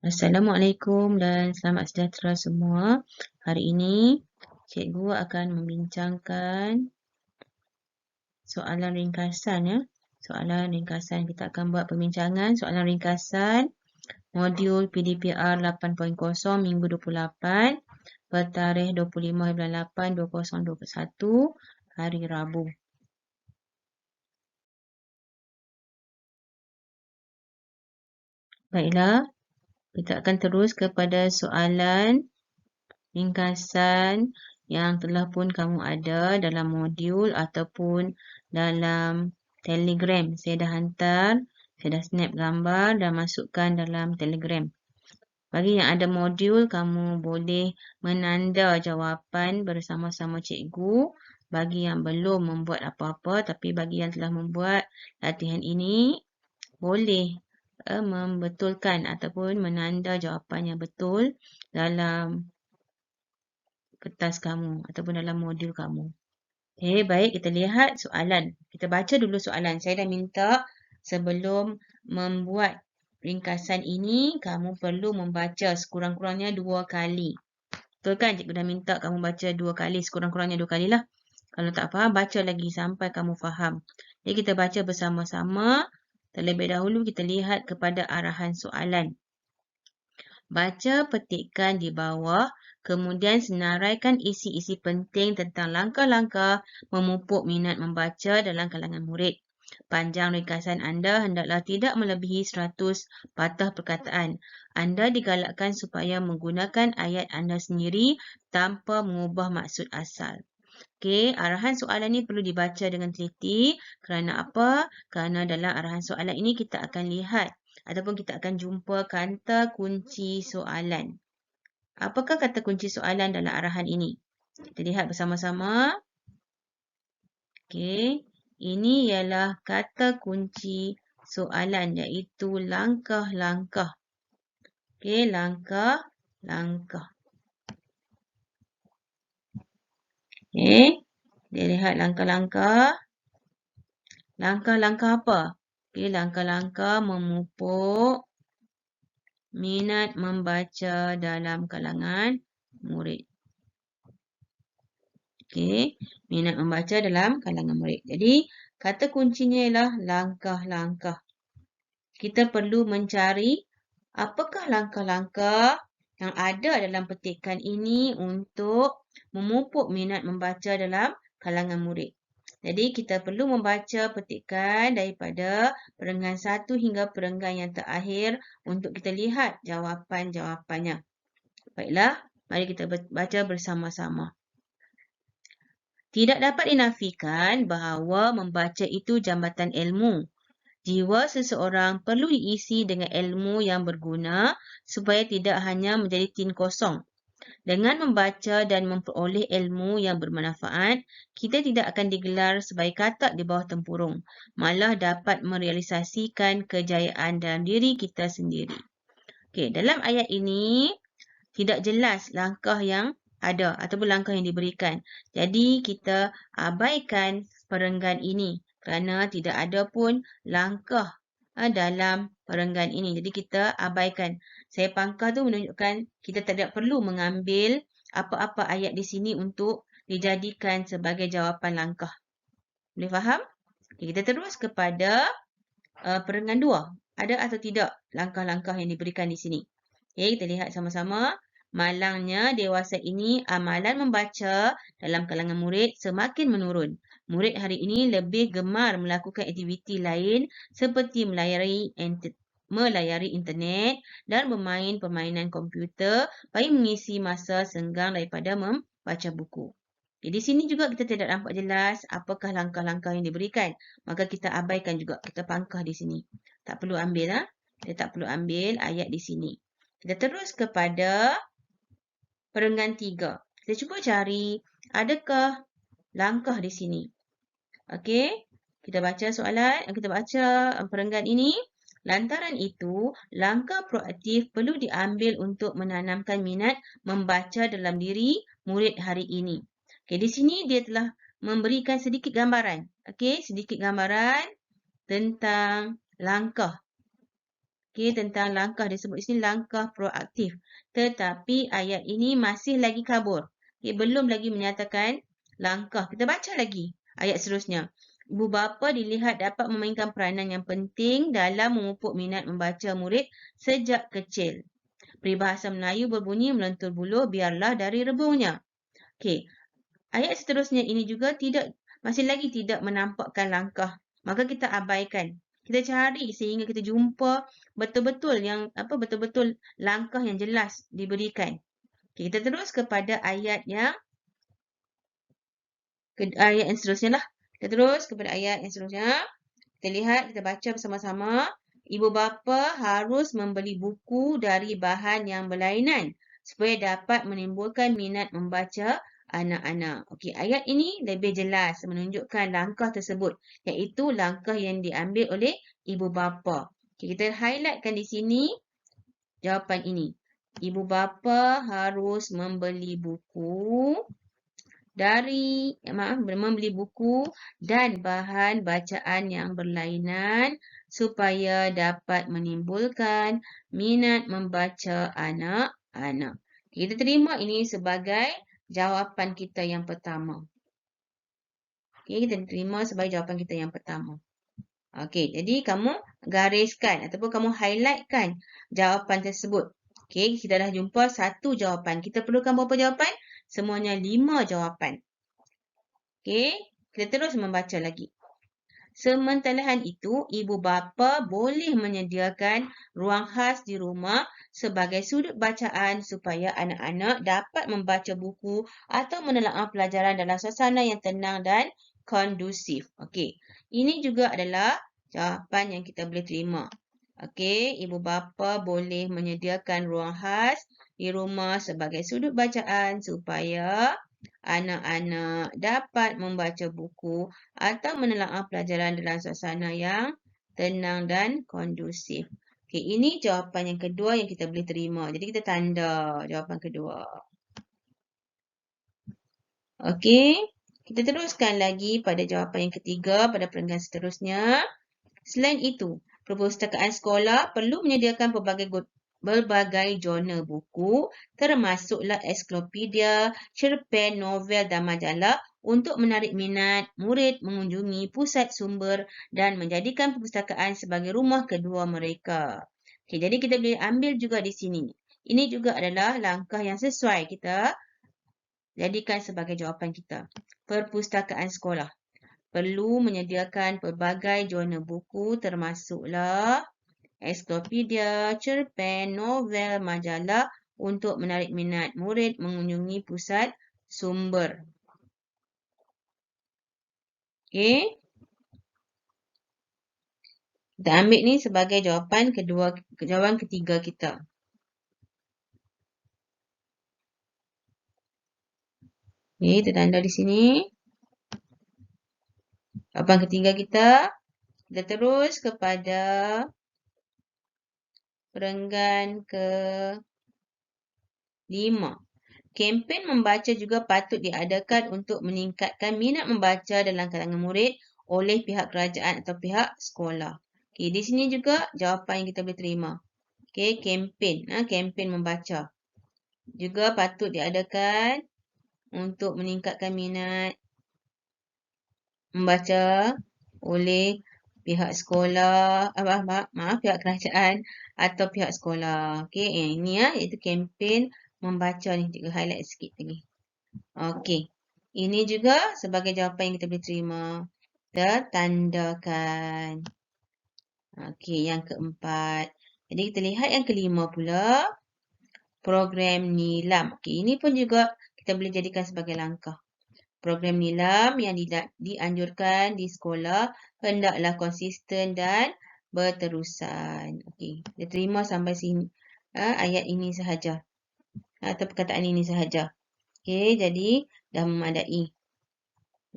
Assalamualaikum dan selamat sejahtera semua. Hari ini, cikgu akan membincangkan soalan ringkasan ya. Soalan ringkasan, kita akan buat pembincangan soalan ringkasan modul PDPR 8.0 minggu 28 bertarikh 25/8/2021 hari Rabu. Baiklah, kita akan terus kepada soalan ringkasan yang telah pun kamu ada dalam modul ataupun dalam Telegram. Saya dah hantar, saya dah snap gambar dan masukkan dalam Telegram. Bagi yang ada modul, kamu boleh menanda jawapan bersama-sama cikgu. Bagi yang belum membuat apa-apa, tapi bagi yang telah membuat latihan ini, boleh membetulkan ataupun menanda jawapan yang betul dalam kertas kamu ataupun dalam modul kamu. Okay, baik, kita lihat soalan. Kita baca dulu soalan. Saya dah minta sebelum membuat ringkasan ini, kamu perlu membaca sekurang-kurangnya 2 kali. Betul kan? Cikgu dah minta kamu baca 2 kali, sekurang-kurangnya 2 kali lah. Kalau tak faham, baca lagi sampai kamu faham. Jadi kita baca bersama-sama. Terlebih dahulu kita lihat kepada arahan soalan. Baca petikan di bawah, kemudian senaraikan isi-isi penting tentang langkah-langkah memupuk minat membaca dalam kalangan murid. Panjang ringkasan anda hendaklah tidak melebihi 100 patah perkataan. Anda digalakkan supaya menggunakan ayat anda sendiri tanpa mengubah maksud asal. Okey, arahan soalan ini perlu dibaca dengan teliti. Kerana apa? Kerana dalam arahan soalan ini kita akan lihat ataupun kita akan jumpa kata kunci soalan. Apakah kata kunci soalan dalam arahan ini? Kita lihat bersama-sama. Okey, ini ialah kata kunci soalan iaitu langkah-langkah. Okey, langkah-langkah. Okey, dia lihat langkah-langkah. Langkah-langkah apa? Okey, langkah-langkah memupuk minat membaca dalam kalangan murid. Okey, minat membaca dalam kalangan murid. Jadi, kata kuncinya ialah langkah-langkah. Kita perlu mencari apakah langkah-langkah yang ada dalam petikan ini untuk memupuk minat membaca dalam kalangan murid. Jadi, kita perlu membaca petikan daripada perenggan 1 hingga perenggan yang terakhir untuk kita lihat jawapan-jawapannya. Baiklah, mari kita baca bersama-sama. Tidak dapat dinafikan bahawa membaca itu jambatan ilmu. Jiwa seseorang perlu diisi dengan ilmu yang berguna supaya tidak hanya menjadi tin kosong. Dengan membaca dan memperoleh ilmu yang bermanfaat, kita tidak akan digelar sebagai katak di bawah tempurung, malah dapat merealisasikan kejayaan dalam diri kita sendiri. Okey, dalam ayat ini tidak jelas langkah yang ada ataupun langkah yang diberikan. Jadi kita abaikan perenggan ini kerana tidak ada pun langkah dalam perenggan ini. Jadi kita abaikan. Saya pangkah tu menunjukkan kita tidak perlu mengambil apa-apa ayat di sini untuk dijadikan sebagai jawapan langkah. Boleh faham? Okay, kita terus kepada perenggan 2. Ada atau tidak langkah-langkah yang diberikan di sini? Okay, kita lihat sama-sama. Malangnya dewasa ini amalan membaca dalam kalangan murid semakin menurun. Murid hari ini lebih gemar melakukan aktiviti lain seperti melayari internet dan bermain permainan komputer bagi mengisi masa senggang daripada membaca buku. Di sini juga kita tidak nampak jelas apakah langkah-langkah yang diberikan. Maka kita abaikan juga, kita pangkah di sini. Tak perlu ambil. Kita tak perlu ambil ayat di sini. Kita terus kepada perenggan 3. Kita cuba cari adakah langkah di sini. Okey, kita baca soalan, kita baca perenggan ini. Lantaran itu, langkah proaktif perlu diambil untuk menanamkan minat membaca dalam diri murid hari ini. Okey, di sini dia telah memberikan sedikit gambaran. Okey, sedikit gambaran tentang langkah. Okey, tentang langkah disebut di sini langkah proaktif. Tetapi ayat ini masih lagi kabur. Okey, belum lagi menyatakan langkah. Kita baca lagi ayat seterusnya. Ibu bapa dilihat dapat memainkan peranan yang penting dalam memupuk minat membaca murid sejak kecil. Peribahasa Melayu berbunyi melentur buluh biarlah dari rebungnya. Okey, ayat seterusnya ini juga masih lagi tidak menampakkan langkah. Maka kita abaikan. Kita cari sehingga kita jumpa betul-betul langkah yang jelas diberikan. Okay, kita terus kepada ayat yang seterusnya lah. Kita terus kepada ayat yang seterusnya. Kita lihat, kita baca bersama-sama. Ibu bapa harus membeli buku dari bahan yang berlainan supaya dapat menimbulkan minat membaca anak-anak. Okey, ayat ini lebih jelas menunjukkan langkah tersebut, iaitu langkah yang diambil oleh ibu bapa. Okey, kita highlightkan di sini jawapan ini. Ibu bapa harus membeli buku membeli buku dan bahan bacaan yang berlainan supaya dapat menimbulkan minat membaca anak-anak. Kita terima ini sebagai jawapan kita yang pertama. Okey, kita terima sebagai jawapan kita yang pertama. Okey, jadi kamu gariskan ataupun kamu highlightkan jawapan tersebut. Okey, kita dah jumpa satu jawapan. Kita perlukan berapa jawapan? Semuanya 5 jawapan. Okey, kita terus membaca lagi. Sementara itu, ibu bapa boleh menyediakan ruang khas di rumah sebagai sudut bacaan supaya anak-anak dapat membaca buku atau menelaah pelajaran dalam suasana yang tenang dan kondusif. Okey, ini juga adalah jawapan yang kita boleh terima. Okey, ibu bapa boleh menyediakan ruang khas di rumah sebagai sudut bacaan supaya anak-anak dapat membaca buku atau menelaah pelajaran dalam suasana yang tenang dan kondusif. Okey, ini jawapan yang kedua yang kita boleh terima. Jadi kita tanda jawapan kedua. Okey, kita teruskan lagi pada jawapan yang ketiga pada perenggan seterusnya. Selain itu, perpustakaan sekolah perlu menyediakan berbagai jurnal buku, termasuklah ensiklopedia, cerpen, novel dan majalah untuk menarik minat murid mengunjungi pusat sumber dan menjadikan perpustakaan sebagai rumah kedua mereka. Okay, jadi kita boleh ambil juga di sini. Ini juga adalah langkah yang sesuai kita jadikan sebagai jawapan kita. Perpustakaan sekolah perlu menyediakan pelbagai jurnal buku termasuklah ensiklopedia, cerpen, novel, majalah untuk menarik minat murid mengunjungi pusat sumber. Okey. Kita ambil ni sebagai jawapan ketiga kita. Okey, kita tanda di sini. Jawapan ketiga kita. Kita terus kepada perenggan ke-5. Kempen membaca juga patut diadakan untuk meningkatkan minat membaca dalam kalangan murid oleh pihak kerajaan atau pihak sekolah. Okey, di sini juga jawapan yang kita boleh terima. Okey, kempen membaca juga patut diadakan untuk meningkatkan minat membaca oleh pihak sekolah, pihak kerajaan atau pihak sekolah. Okey, ini iaitu kempen membaca ni, kita highlight sikit lagi. Okey, ini juga sebagai jawapan yang kita boleh terima. Kita tandakan. Okey, yang keempat. Jadi kita lihat yang kelima pula. Program NILAM. Okey, ini pun juga kita boleh jadikan sebagai langkah. Program NILAM yang dianjurkan di sekolah hendaklah konsisten dan berterusan. Okey, kita terima sampai sini. Ayat ini sahaja. Atau perkataan ini sahaja. Okey, jadi dah memadai.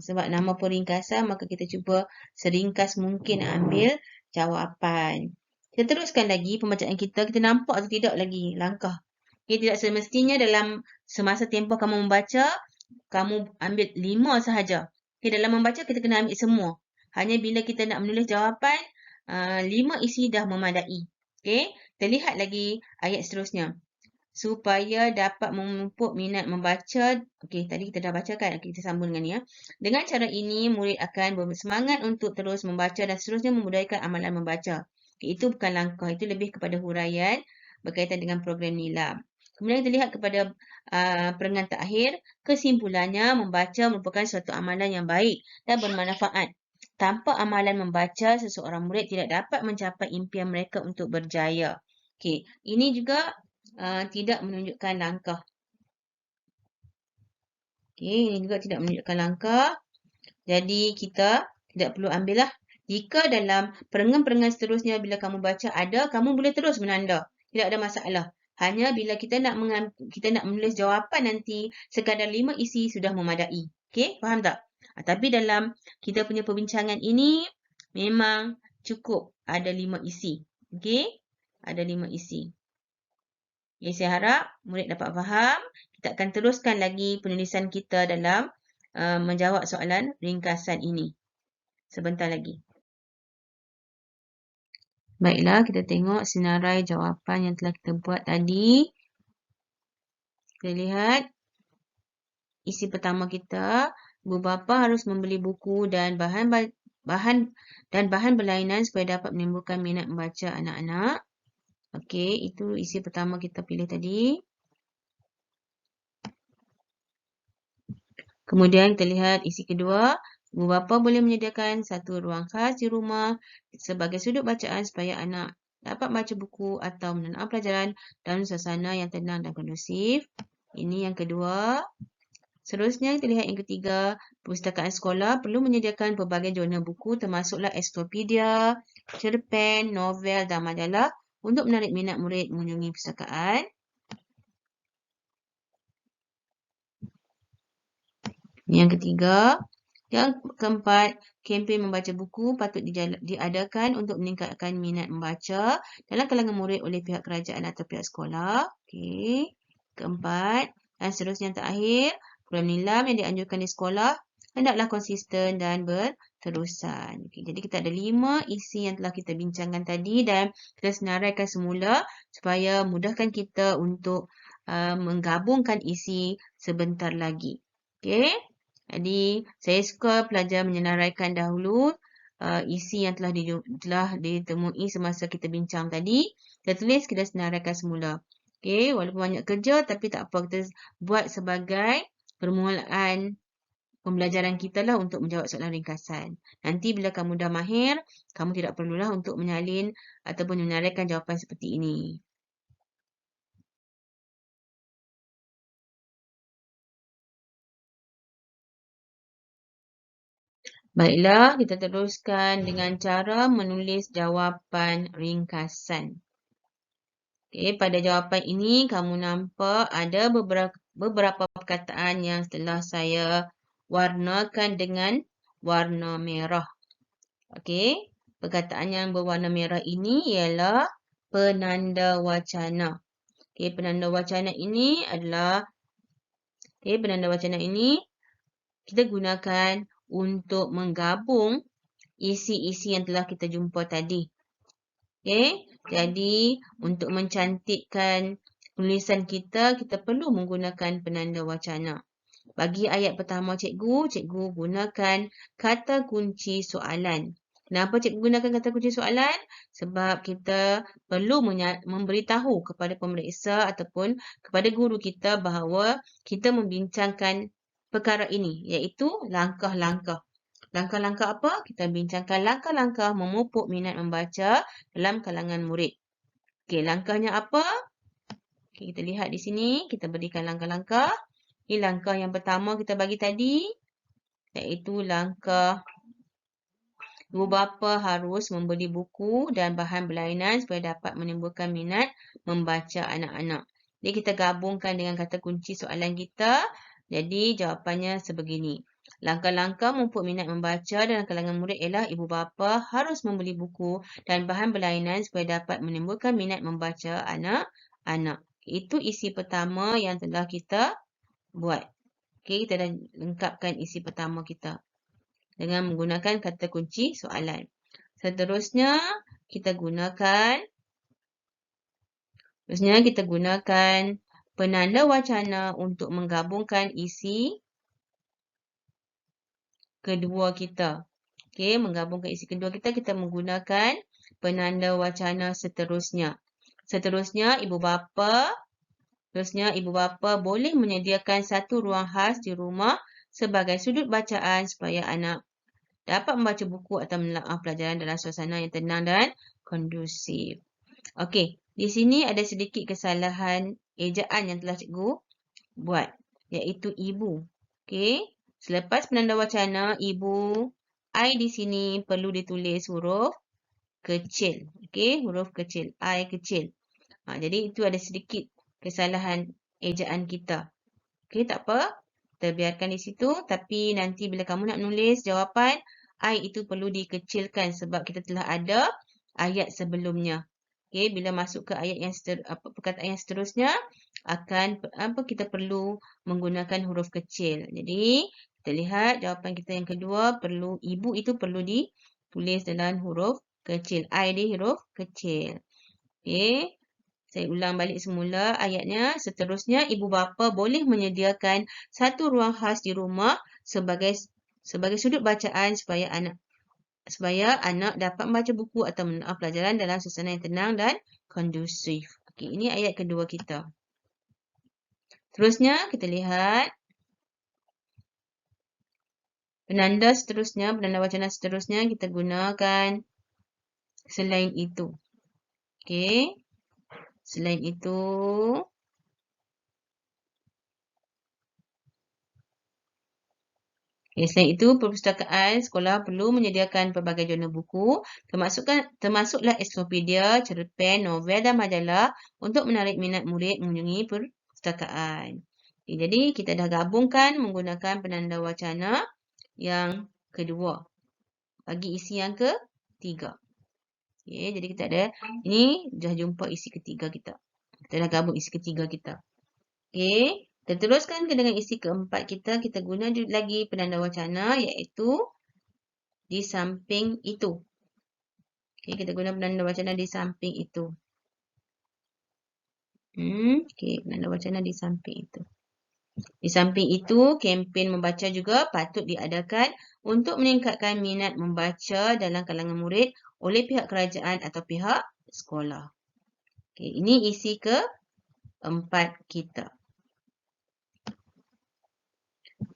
Sebab nama pun ringkasan, maka kita cuba seringkas mungkin ambil jawapan. Kita teruskan lagi pembacaan kita. Kita nampak atau tidak lagi langkah. Okay, tidak semestinya dalam semasa tempoh kamu membaca, kamu ambil 5 sahaja. Okay, dalam membaca kita kena ambil semua. Hanya bila kita nak menulis jawapan, 5 isi dah memadai. Okey, kita lihat lagi ayat seterusnya. Supaya dapat memupuk minat membaca. Okey, tadi kita dah bacakan. Okey, kita sambung dengan ni ya. Dengan cara ini, murid akan bersemangat untuk terus membaca dan seterusnya memudayakan amalan membaca. Okey, itu bukan langkah, itu lebih kepada huraian berkaitan dengan program NILAM. Kemudian kita lihat kepada perenggan terakhir, kesimpulannya membaca merupakan suatu amalan yang baik dan bermanfaat. Tanpa amalan membaca, seseorang murid tidak dapat mencapai impian mereka untuk berjaya. Okey, ini juga tidak menunjukkan langkah. Okey, ini juga tidak menunjukkan langkah. Jadi, kita tidak perlu ambil lah. Jika dalam perenggan-perenggan seterusnya bila kamu baca ada, kamu boleh terus menanda. Tidak ada masalah. Hanya bila kita nak menulis jawapan nanti, sekadar 5 isi sudah memadai. Okey, faham tak? Tapi dalam kita punya perbincangan ini, memang cukup ada 5 isi. Okey, ada 5 isi. Okay, saya harap murid dapat faham. Kita akan teruskan lagi penulisan kita dalam menjawab soalan ringkasan ini. Sebentar lagi. Baiklah, kita tengok senarai jawapan yang telah kita buat tadi. Kita lihat isi pertama kita. Ibu bapa harus membeli buku dan bahan berlainan supaya dapat menimbulkan minat membaca anak-anak. Okey, itu isi pertama kita pilih tadi. Kemudian kita lihat isi kedua. Ibu bapa boleh menyediakan satu ruang khas di rumah sebagai sudut bacaan supaya anak dapat baca buku atau menanam pelajaran dalam suasana yang tenang dan kondusif. Ini yang kedua. Seterusnya kita lihat yang ketiga. Perpustakaan sekolah perlu menyediakan pelbagai jurnal buku termasuklah ensiklopedia, cerpen, novel dan majalah untuk menarik minat murid mengunjungi perpustakaan. Yang ketiga. Yang keempat, kempen membaca buku patut diadakan untuk meningkatkan minat membaca dalam kalangan murid oleh pihak kerajaan atau pihak sekolah. Okey. Keempat, dan seterusnya yang terakhir, program NILAM yang dianjurkan di sekolah hendaklah konsisten dan berterusan. Okey, jadi kita ada 5 isi yang telah kita bincangkan tadi dan kita senaraikan semula supaya mudahkan kita untuk menggabungkan isi sebentar lagi. Okey. Jadi, saya suka pelajar menyenaraikan dahulu isi yang telah ditemui semasa kita bincang tadi. Kita tulis, kita senaraikan semula. Okey, walaupun banyak kerja tapi tak apa. Kita buat sebagai permulaan pembelajaran kita lah untuk menjawab soalan ringkasan. Nanti bila kamu dah mahir, kamu tidak perlulah untuk menyalin ataupun menyenaraikan jawapan seperti ini. Baiklah, kita teruskan dengan cara menulis jawapan ringkasan. Okey, pada jawapan ini kamu nampak ada beberapa perkataan yang telah saya warnakan dengan warna merah. Okey, perkataan yang berwarna merah ini ialah penanda wacana. Okey, penanda wacana ini kita gunakan untuk menggabung isi-isi yang telah kita jumpa tadi. Okey, jadi untuk mencantikkan penulisan kita, kita perlu menggunakan penanda wacana. Bagi ayat pertama cikgu gunakan kata kunci soalan. Kenapa cikgu gunakan kata kunci soalan? Sebab kita perlu memberitahu kepada pemeriksa ataupun kepada guru kita bahawa kita membincangkan perkara ini, iaitu langkah-langkah. Langkah-langkah apa? Kita bincangkan langkah-langkah memupuk minat membaca dalam kalangan murid. Okey, langkahnya apa? Okey, kita lihat di sini. Kita berikan langkah-langkah. Ini langkah yang pertama kita bagi tadi, iaitu langkah ibu bapa harus membeli buku dan bahan berlainan supaya dapat menimbulkan minat membaca anak-anak. Jadi kita gabungkan dengan kata kunci soalan kita. Jadi jawapannya sebegini. Langkah-langkah memupuk minat membaca dalam kalangan murid ialah ibu bapa harus membeli buku dan bahan berlainan supaya dapat menimbulkan minat membaca anak-anak. Itu isi pertama yang telah kita buat. Okey, kita dah lengkapkan isi pertama kita dengan menggunakan kata kunci soalan. Seterusnya, kita gunakan Terusnya kita gunakan penanda wacana untuk menggabungkan isi kedua kita. Okey, menggabungkan isi kedua kita, kita menggunakan penanda wacana seterusnya. Seterusnya, ibu bapa boleh menyediakan satu ruang khas di rumah sebagai sudut bacaan supaya anak dapat membaca buku atau menelaah pelajaran dalam suasana yang tenang dan kondusif. Okey, di sini ada sedikit kesalahan ejaan yang telah cikgu buat, iaitu ibu. Okey, selepas penanda wacana, ibu, I di sini perlu ditulis huruf kecil. Okey, huruf kecil, I kecil. Jadi itu ada sedikit kesalahan ejaan kita. Okey, tak apa. Kita biarkan di situ. Tapi nanti bila kamu nak menulis jawapan, I itu perlu dikecilkan sebab kita telah ada ayat sebelumnya. Okey, bila masuk ke ayat yang perkataan yang seterusnya, kita perlu menggunakan huruf kecil. Jadi, kita lihat jawapan kita yang kedua, ibu itu perlu ditulis dalam huruf kecil. I di huruf kecil. Okey. Saya ulang balik semula ayatnya. Seterusnya, ibu bapa boleh menyediakan satu ruang khas di rumah sebagai sudut bacaan supaya anak dapat membaca buku atau menelaah pelajaran dalam suasana yang tenang dan kondusif. Okey, ini ayat kedua kita. Terusnya, kita lihat penanda wacana seterusnya kita gunakan selain itu. Okey. Selain itu, selain itu, perpustakaan sekolah perlu menyediakan pelbagai jurnal buku, termasuklah ensiklopedia, cerpen, novel dan majalah untuk menarik minat murid mengunjungi perpustakaan. Jadi, kita dah gabungkan menggunakan penanda wacana yang kedua. Bagi isi yang ketiga. Jadi, kita ada, ini dah jumpa isi ketiga kita. Kita dah gabung isi ketiga kita. Okey. Kita teruskan dengan isi keempat kita. Kita guna lagi penanda wacana iaitu di samping itu. Okey, kita guna penanda wacana di samping itu. Okey, penanda wacana di samping itu. Di samping itu, kempen membaca juga patut diadakan untuk meningkatkan minat membaca dalam kalangan murid oleh pihak kerajaan atau pihak sekolah. Okey, ini isi keempat kita.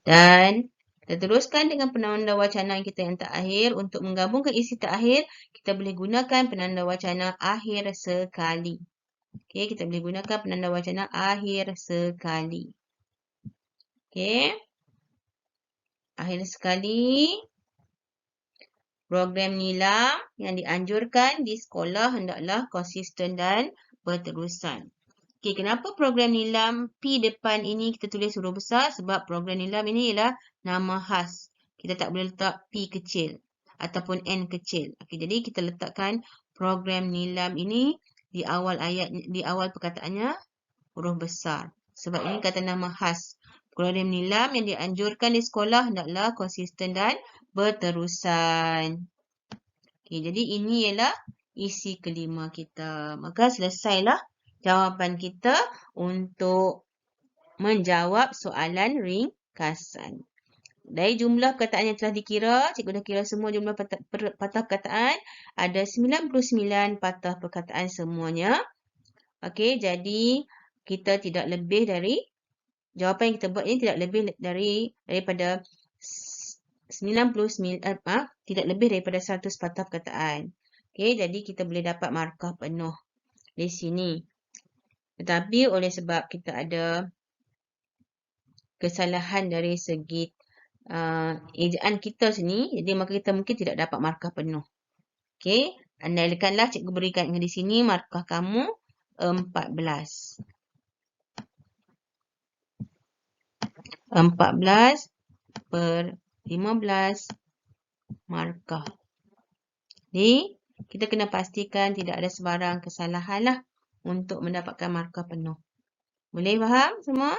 Dan kita teruskan dengan penanda wacana kita yang terakhir. Untuk menggabungkan isi terakhir, kita boleh gunakan penanda wacana akhir sekali. Okey, kita boleh gunakan penanda wacana akhir sekali. Okey. Akhir sekali, program nilam yang dianjurkan di sekolah hendaklah konsisten dan berterusan. Okey, kenapa program nilam P depan ini kita tulis huruf besar? Sebab program nilam ini ialah nama khas. Kita tak boleh letak P kecil ataupun N kecil. Okey, jadi kita letakkan program nilam ini di awal perkataannya huruf besar. Sebab ini kata nama khas. Program nilam yang dianjurkan di sekolah hendaklah konsisten dan berterusan. Okey, jadi ini ialah isi kelima kita. Maka selesailah jawapan kita untuk menjawab soalan ringkasan. Dari jumlah perkataan yang telah dikira, cikgu dah kira semua jumlah patah perkataan. Ada 99 patah perkataan semuanya. Okey, jadi kita tidak lebih dari, jawapan yang kita buat ini tidak lebih daripada 100 patah perkataan. Okey, jadi kita boleh dapat markah penuh di sini. Tetapi oleh sebab kita ada kesalahan dari segi ejaan kita sini, jadi maka kita mungkin tidak dapat markah penuh. Okey, andaikanlah cikgu berikan di sini markah kamu 14. 14 per 15 markah. Jadi, kita kena pastikan tidak ada sebarang kesalahan lah untuk mendapatkan markah penuh. Boleh faham semua?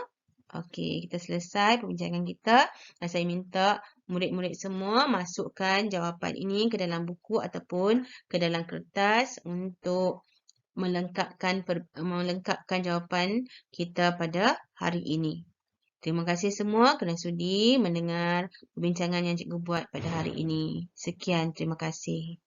Okey, kita selesai perbincangan kita. Dan saya minta murid-murid semua masukkan jawapan ini ke dalam buku ataupun ke dalam kertas untuk melengkapkan jawapan kita pada hari ini. Terima kasih semua kerana sudi mendengar perbincangan yang cikgu buat pada hari ini. Sekian, terima kasih.